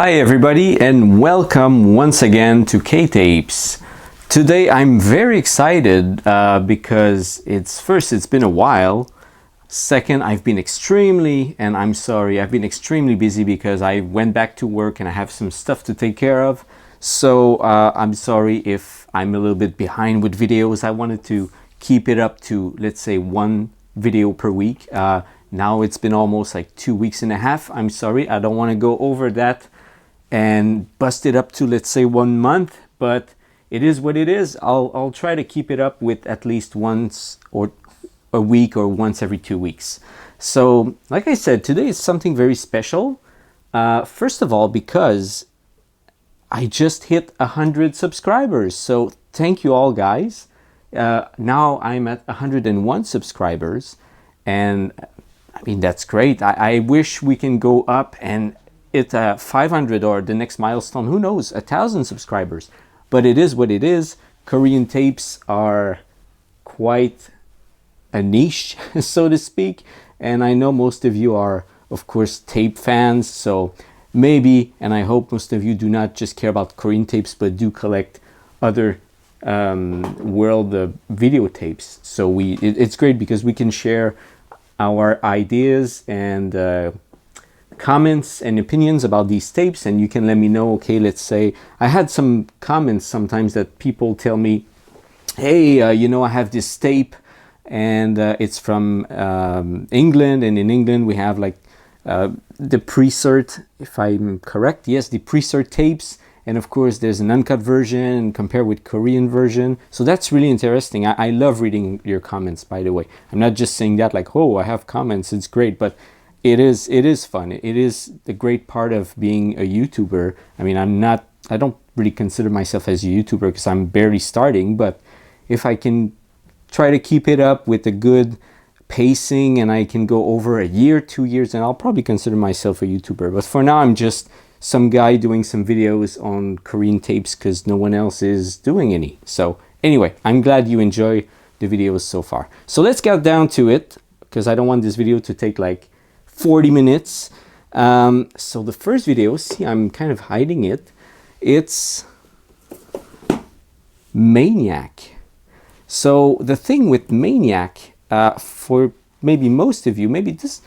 Hi everybody and welcome once again to K-Tapes. Today I'm very excited because it's been a while. Second, I've been extremely busy because I went back to work and I have some stuff to take care of. So I'm sorry if I'm a little bit behind with videos. I wanted to keep it up to, let's say, one video per week. Now it's been almost like 2 weeks and a half. I'm sorry, I don't want to go over that and bust it up to, let's say, 1 month, but it is what it is. I'll try to keep it up with at least once or a week or once every 2 weeks. So like I said, today is something very special. First of all, because I just hit 100 subscribers. So thank you all, guys. Now I'm at 101 subscribers, and I mean, that's great. I wish we can go up and hit 500 or the next milestone, who knows, 1,000 subscribers. But it is what it is. Korean tapes are quite a niche, so to speak. And I know most of you are, of course, tape fans. So maybe, and I hope most of you do not just care about Korean tapes, but do collect other world videotapes. So it's great because we can share our ideas and comments and opinions about these tapes, and you can let me know. Okay, let's say I had some comments sometimes that people tell me, hey, I have this tape and it's from England, and in England we have like the pre-cert, if I'm correct, yes, the pre-cert tapes, and of course there's an uncut version compared with Korean version. So that's really interesting. I love reading your comments, by the way. I'm not just saying that like, oh, I have comments, it's great, but it is fun. It is the great part of being a YouTuber. I mean, I don't really consider myself as a YouTuber because I'm barely starting, but if I can try to keep it up with a good pacing and I can go over a year, 2 years, then I'll probably consider myself a YouTuber. But for now, I'm just some guy doing some videos on Korean tapes because no one else is doing any. So anyway, I'm glad you enjoy the videos so far. So let's get down to it because I don't want this video to take like 40 minutes. So the first video, see, I'm kind of hiding it. It's Maniac. So the thing with Maniac, for maybe most of you, it's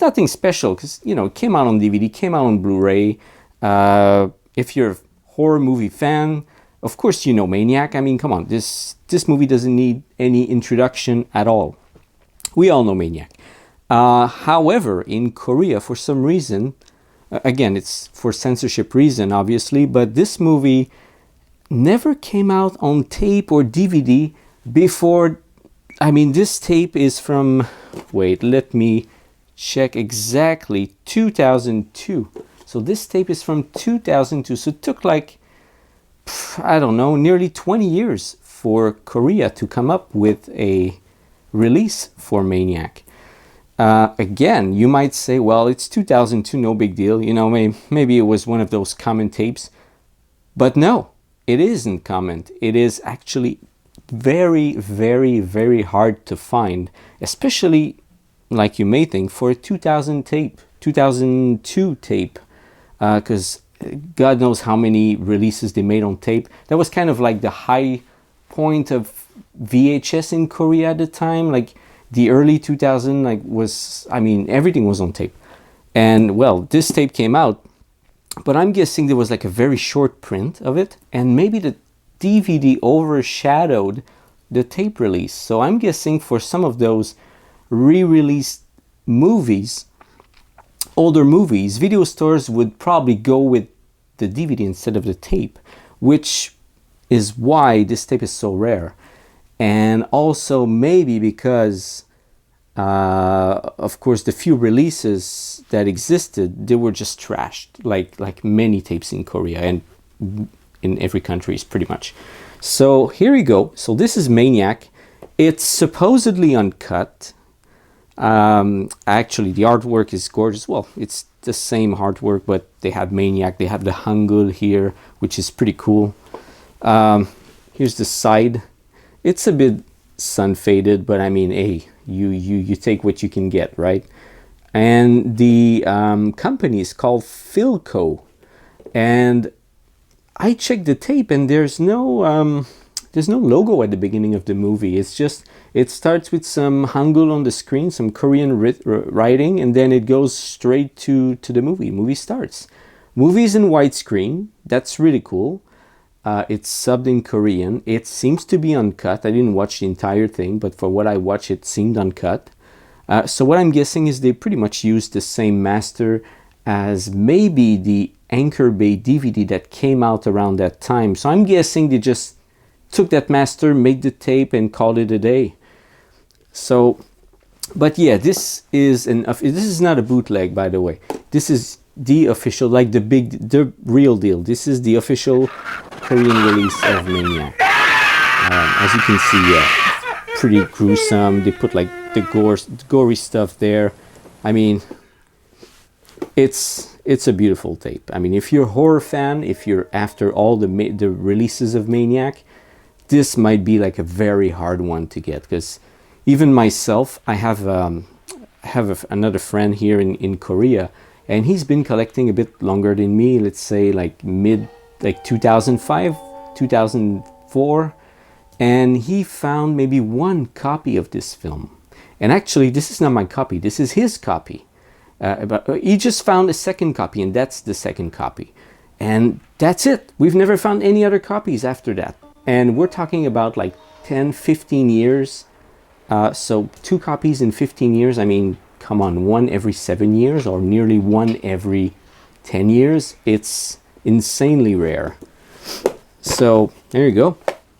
nothing special because, it came out on DVD, came out on Blu-ray. If you're a horror movie fan, of course you know Maniac. I mean, come on, this movie doesn't need any introduction at all. We all know Maniac. However, in Korea, for some reason, again, it's for censorship reason, obviously, but this movie never came out on tape or DVD before. I mean, this tape is from, wait, let me check exactly, 2002. So this tape is from 2002. So it took like, I don't know, nearly 20 years for Korea to come up with a release for Maniac. Again, you might say, well, it's 2002, no big deal. Maybe it was one of those common tapes. But no, it isn't common. It is actually very, very, very hard to find, especially, like you may think, for a 2002 tape, because God knows how many releases they made on tape. That was kind of like the high point of VHS in Korea at the time. Like the early 2000, everything was on tape. And well, this tape came out, but I'm guessing there was like a very short print of it, and maybe the DVD overshadowed the tape release. So I'm guessing for some of those re-released movies, older movies, video stores would probably go with the DVD instead of the tape, which is why this tape is so rare. And also maybe because, of course, the few releases that existed, they were just trashed, like many tapes in Korea and in every country pretty much. So here we go. So this is Maniac. It's supposedly uncut. Actually, the artwork is gorgeous. Well, it's the same artwork, but they have Maniac. They have the Hangul here, which is pretty cool. Here's the side. It's a bit sun faded, but I mean, hey, you take what you can get, right? And the company is called Philco. And I checked the tape, and there's no logo at the beginning of the movie. It's just, it starts with some Hangul on the screen, some Korean writing, and then it goes straight to the movie. Movie starts. Movie's in widescreen. That's really cool. It's subbed in Korean. It seems to be uncut. I didn't watch the entire thing, but for what I watched, it seemed uncut. So what I'm guessing is they pretty much used the same master as maybe the Anchor Bay DVD that came out around that time. So I'm guessing they just took that master, made the tape, and called it a day. So, but yeah, this is not a bootleg, by the way. This is the official, like the real deal. This is the official Korean release of Maniac. As you can see, yeah, pretty gruesome. They put like the gory stuff there. I mean, it's a beautiful tape. I mean, if you're a horror fan, if you're after all the releases of Maniac, this might be like a very hard one to get, because even myself, I have another friend here in Korea, and he's been collecting a bit longer than me. Let's say like 2005, 2004, and he found maybe one copy of this film. And actually, this is not my copy. This is his copy. But he just found a second copy, and that's the second copy. And that's it. We've never found any other copies after that. And we're talking about like 10, 15 years. So 2 copies in 15 years. I mean, come on, 1 every 7 years, or nearly 1 every 10 years. It's insanely rare. So there you go.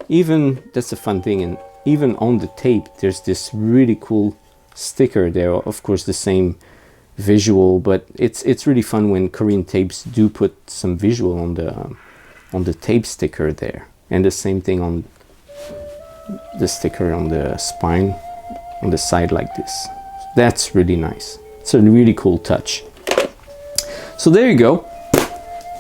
Even, that's a fun thing. And even on the tape, there's this really cool sticker there. Of course, the same visual, but it's really fun when Korean tapes do put some visual on the tape sticker there. And the same thing on the sticker on the spine, on the side like this. That's really nice. It's a really cool touch. So there you go.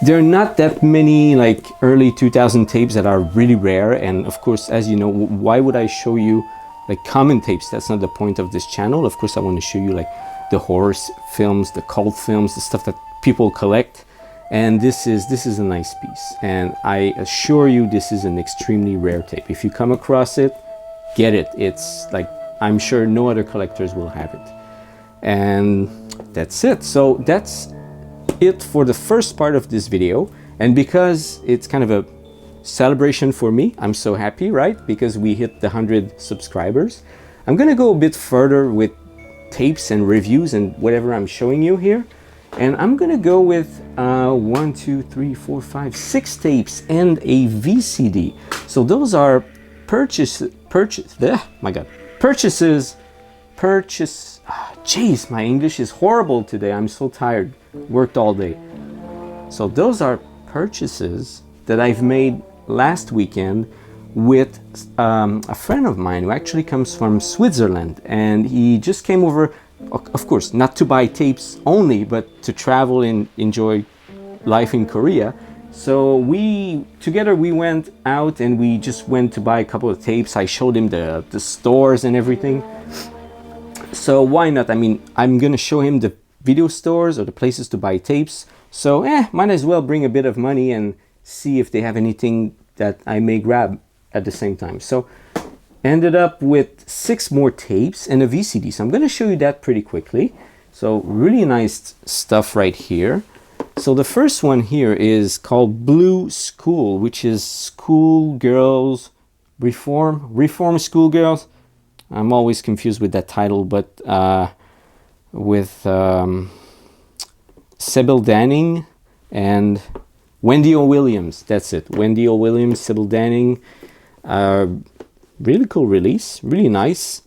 There are not that many like early 2000 tapes that are really rare. And of course, as you know, why would I show you like common tapes? That's not the point of this channel. Of course, I want to show you like the horror films, the cult films, the stuff that people collect. And this is a nice piece, and I assure you this is an extremely rare tape. If you come across it, get it. It's like, I'm sure no other collectors will have it. And that's it. So that's it for the first part of this video. And because it's kind of a celebration for me, I'm so happy, right? Because we hit the 100 subscribers. I'm gonna go a bit further with tapes and reviews and whatever I'm showing you here. And I'm gonna go with 1, 2, 3, 4, 5, 6 tapes and a VCD. So those are purchases. Jeez, my English is horrible today. I'm so tired. Worked all day. So those are purchases that I've made last weekend with a friend of mine who actually comes from Switzerland, and he just came over. Of course, not to buy tapes only, but to travel and enjoy life in Korea. So we went out and we just went to buy a couple of tapes. I showed him the stores and everything. So why not? I mean, I'm gonna show him the video stores or the places to buy tapes. So might as well bring a bit of money and see if they have anything that I may grab at the same time. So ended up with 6 more tapes and a VCD. So I'm going to show you that pretty quickly. So really nice stuff right here. So the first one here is called Blue School, which is schoolgirls reform schoolgirls. I'm always confused with that title, but with Sybil Danning and Wendy O. Williams. That's it. Wendy O. Williams, Sybil Danning. Really cool release, really nice,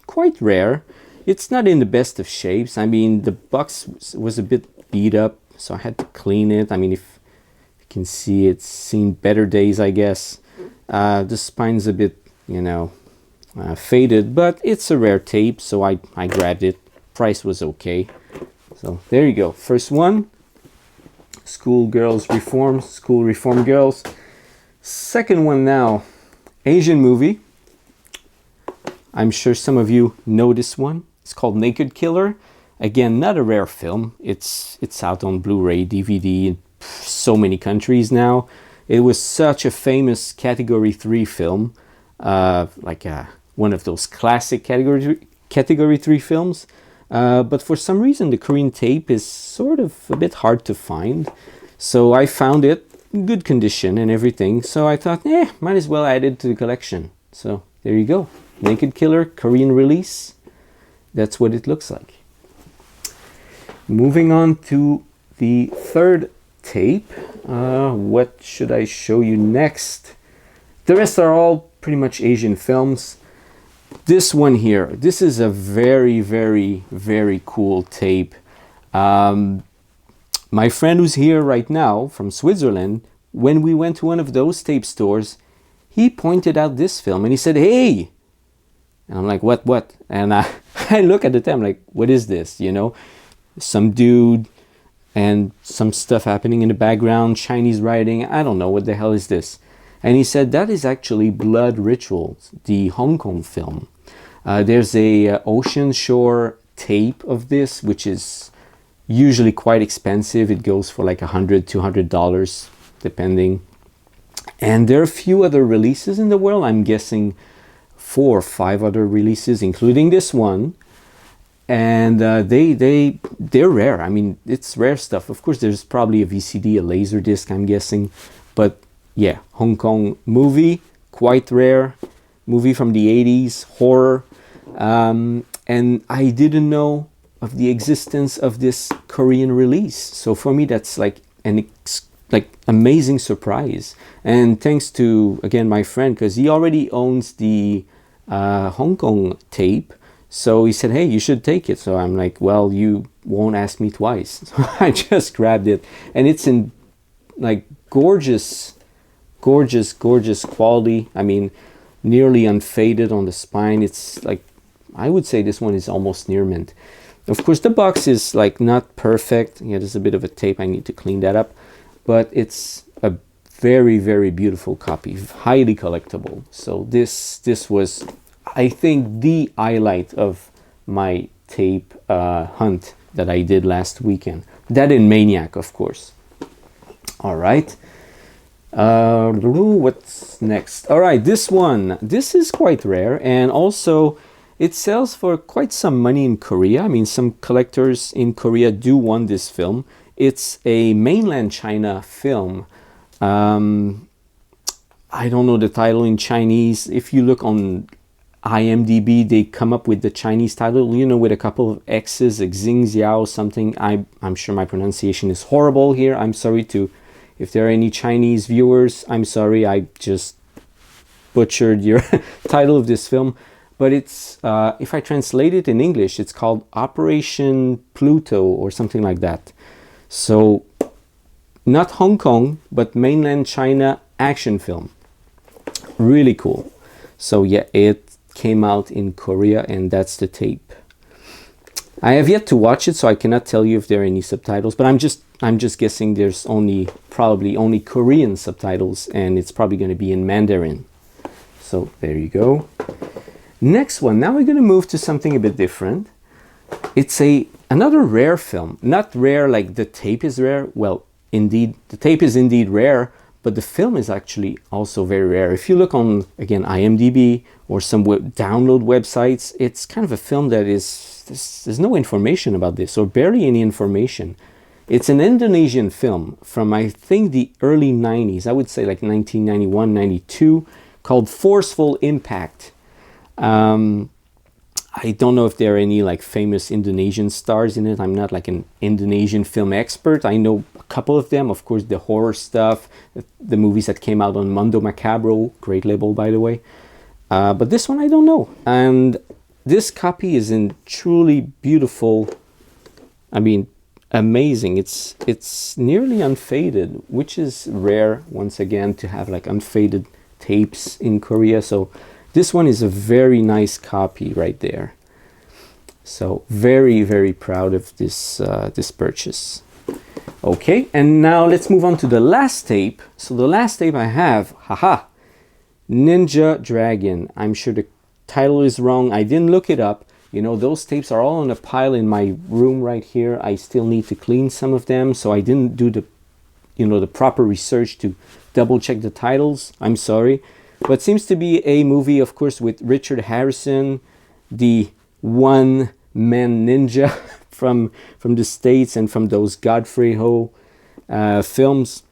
quite rare. It's not in the best of shapes. I mean, the box was a bit beat up, so I had to clean it. I mean, if you can see, it's seen better days, I guess. The spine's a bit, faded, but it's a rare tape, so I grabbed it. Price was okay. So there you go. First one, School Reform Girls. Second one now, Asian movie. I'm sure some of you know this one. It's called Naked Killer. Again, not a rare film. It's out on Blu-ray, DVD, so many countries now. It was such a famous Category 3 film, one of those classic Category 3 films. But for some reason, the Korean tape is sort of a bit hard to find. So I found it in good condition and everything. So I thought, might as well add it to the collection. So there you go. Naked Killer, Korean release. That's what it looks like. Moving on to the third tape. What should I show you next? The rest are all pretty much Asian films. This one here, this is a very, very, very cool tape. My friend who's here right now from Switzerland, when we went to one of those tape stores, he pointed out this film and he said, "Hey!" And I'm like, what? And I look at the time like, what is this? You know, some dude and some stuff happening in the background, Chinese writing. I don't know, what the hell is this? And he said, that is actually Blood Rituals, the Hong Kong film. There's a Ocean Shore tape of this, which is usually quite expensive. It goes for like $100, $200, depending. And there are a few other releases in the world. I'm guessing 4 or 5 other releases, including this one. And they're rare. I mean, it's rare stuff. Of course, there's probably a VCD, a Laserdisc, I'm guessing. But yeah, Hong Kong movie, quite rare. Movie from the 80s, horror. And I didn't know of the existence of this Korean release. So for me, that's like an amazing surprise. And thanks to, again, my friend, because he already owns the Hong Kong tape. So he said, hey, you should take it. So I'm like, well, you won't ask me twice. So I just grabbed it. And it's in like gorgeous quality. I mean, nearly unfaded on the spine. It's like, I would say this one is almost near mint. Of course, the box is like not perfect. Yeah, there's a bit of a tape. I need to clean that up. But it's a very, very beautiful copy, highly collectible. So this was, I think, the highlight of my tape hunt that I did last weekend. That and Maniac, of course. All right. What's next? All right, this one. This is quite rare, and also it sells for quite some money in Korea. I mean, some collectors in Korea do want this film. It's a mainland China film. I don't know the title in Chinese. If you look on IMDb, they come up with the Chinese title, you know, with a couple of X's, like Xing Xiao something. I'm sure my pronunciation is horrible here. I'm sorry if there are any Chinese viewers. I'm sorry, I just butchered your title of this film. But it's, if I translate it in English, it's called Operation Pluto or something like that. So, not Hong Kong, but mainland China action film. Really cool. So yeah, it came out in Korea, and that's the tape. I have yet to watch it, so I cannot tell you if there are any subtitles, but I'm just guessing there's probably only Korean subtitles, and it's probably going to be in Mandarin. So there you go. Next one. Now we're going to move to something a bit different. It's another rare film. Not rare like the tape is rare. Well, indeed, the tape is indeed rare, but the film is actually also very rare. If you look on, again, IMDb or some download websites, it's kind of a film that there's no information about this, or barely any information. It's an Indonesian film from, I think, the early 90s. I would say like 1991, 92, called Forceful Impact. I don't know if there are any like famous Indonesian stars in it. I'm not like an Indonesian film expert. I know a couple of them, of course, the horror stuff, the movies that came out on Mundo Macabro, great label, by the way. But this one I don't know. And this copy is in truly beautiful, I mean, amazing. It's nearly unfaded, which is rare, once again, to have like unfaded tapes in Korea. So this one is a very nice copy right there. So very, very proud of this this purchase. Okay, and now let's move on to the last tape. So the last tape I have, Ninja Dragon. I'm sure the title is wrong. I didn't look it up. You know, those tapes are all on a pile in my room right here. I still need to clean some of them, so I didn't do the, the proper research to double check the titles. I'm sorry. But seems to be a movie, of course, with Richard Harrison, the one-man ninja from the States and from those Godfrey Ho films.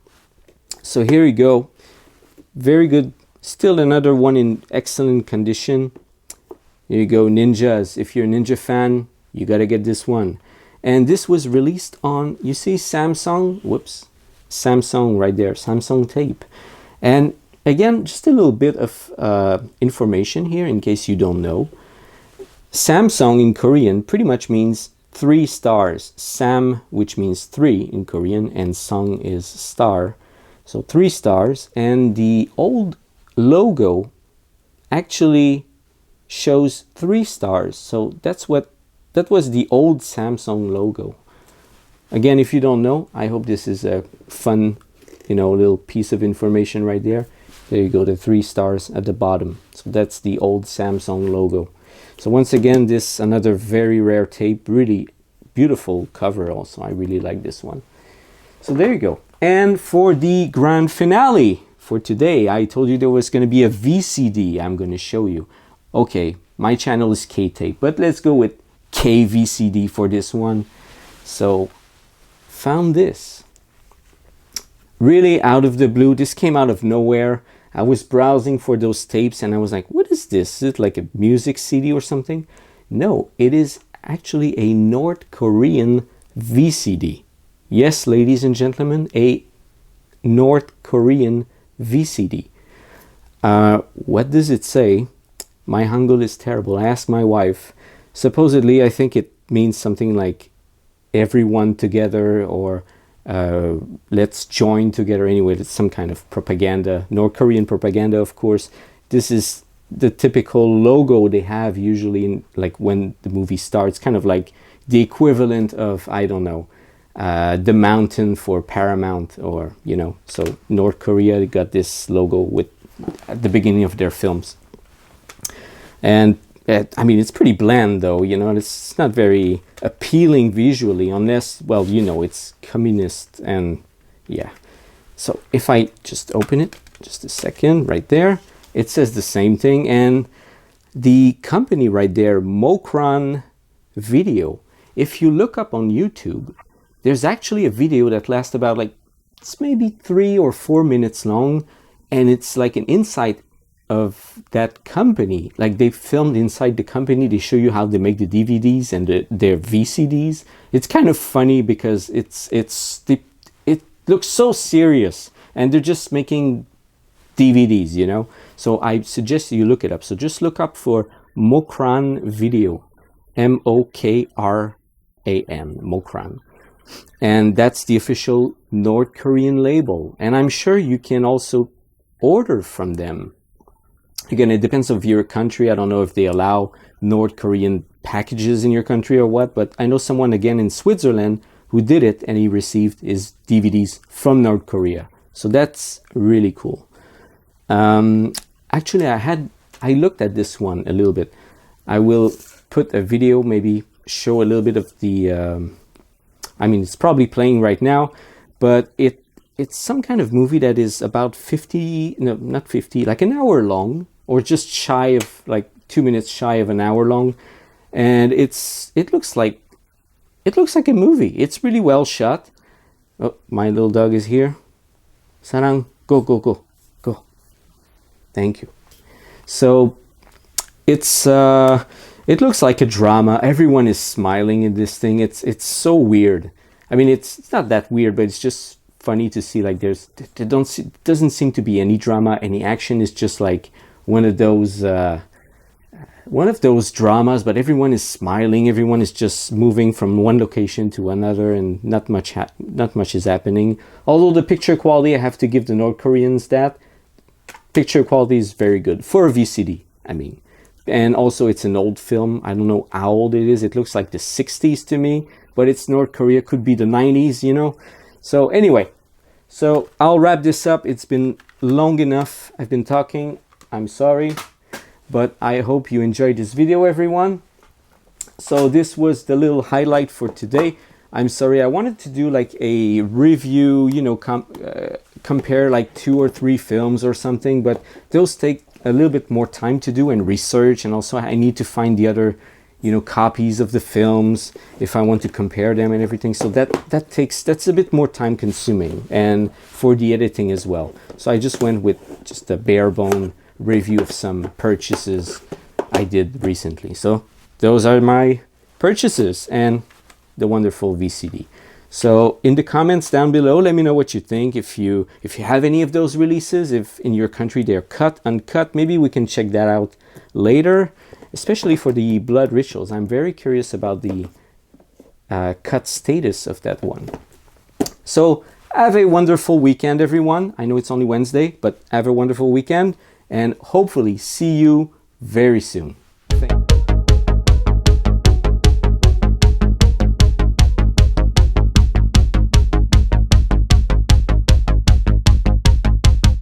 So here you go. Very good. Still another one in excellent condition. Here you go, ninjas. If you're a ninja fan, you got to get this one. And this was released on, you see Samsung, Samsung right there, Samsung tape. And again, just a little bit of information here in case you don't know. Samsung in Korean pretty much means 3 stars. Sam, which means 3 in Korean, and Sung is star. So 3 stars. And the old logo actually shows 3 stars. So that was the old Samsung logo. Again, if you don't know, I hope this is a fun, little piece of information right there. There you go, the 3 stars at the bottom. So that's the old Samsung logo. So once again, this another very rare tape, really beautiful cover also. I really like this one. So there you go. And for the grand finale for today, I told you there was going to be a VCD I'm going to show you. Okay, my channel is K-Tape, but let's go with KVCD for this one. So found this really out of the blue. This came out of nowhere. I was browsing for those tapes and I was like, what is this? Is it like a music CD or something? No, it is actually a North Korean VCD. Yes, ladies and gentlemen, a North Korean VCD. What does it say? My Hangul is terrible. I asked my wife. Supposedly, I think it means something like everyone together, or let's join together. Anyway, it's some kind of propaganda, North Korean propaganda, of course. This is the typical logo they have usually in, like, when the movie starts, kind of like the equivalent of, I don't know, the mountain for Paramount, or so North Korea got this logo with at the beginning of their films. And I mean, it's pretty bland though, it's not very appealing visually, unless, well, it's communist. And yeah, so if I just open it, just a second, right there, it says the same thing. And the company right there, Mokran Video, if you look up on YouTube, there's actually a video that lasts about, like, it's maybe 3 or 4 minutes long, and it's like an insight of that company. Like, they filmed inside the company. They show you how they make the DVDs and their VCDs. It's kind of funny because it looks so serious, and they're just making DVDs, So I suggest you look it up. So just look up for Mokran Video, Mokran, Mokran. And that's the official North Korean label. And I'm sure you can also order from them. Again, it depends on your country. I don't know if they allow North Korean packages in your country or what, but I know someone, again, in Switzerland who did it, and he received his DVDs from North Korea. So that's really cool. Actually, I looked at this one a little bit. I will put a video, maybe show a little bit of the, I mean, it's probably playing right now, but it's some kind of movie that is about 50, no, not 50, like an hour long, or just shy of, like 2 minutes shy of an hour long. And it looks like a movie. It's really well shot. Oh, my little dog is here. Sarang, go, go, go, go. Thank you. So it looks like a drama. Everyone is smiling in this thing. It's so weird. I mean, it's not that weird, but it's just funny to see, like, doesn't seem to be any drama, any action. It's just like one of those dramas, but everyone is smiling. Everyone is just moving from one location to another, and not much is happening. Although the picture quality, I have to give the North Koreans that. Picture quality is very good for a VCD, I mean. And also, it's an old film. I don't know how old it is. It looks like the 60s to me, but it's North Korea. Could be the 90s, So anyway, so I'll wrap this up. It's been long enough. I've been talking. I'm sorry, but I hope you enjoyed this video, everyone. So this was the little highlight for today. I'm sorry. I wanted to do like a review, compare like 2 or 3 films or something, but those take a little bit more time to do and research, and also I need to find the other, copies of the films if I want to compare them and everything. So that's a bit more time consuming, and for the editing as well. So I just went with just a bare bone review of some purchases I did recently. So those are my purchases and the wonderful VCD. So in the comments down below, let me know what you think. If you have any of those releases, if in your country they're cut, uncut, maybe we can check that out later, especially for the Blood Rituals. I'm very curious about the cut status of that one. So have a wonderful weekend, everyone. I know it's only Wednesday, but have a wonderful weekend, and hopefully see you very soon.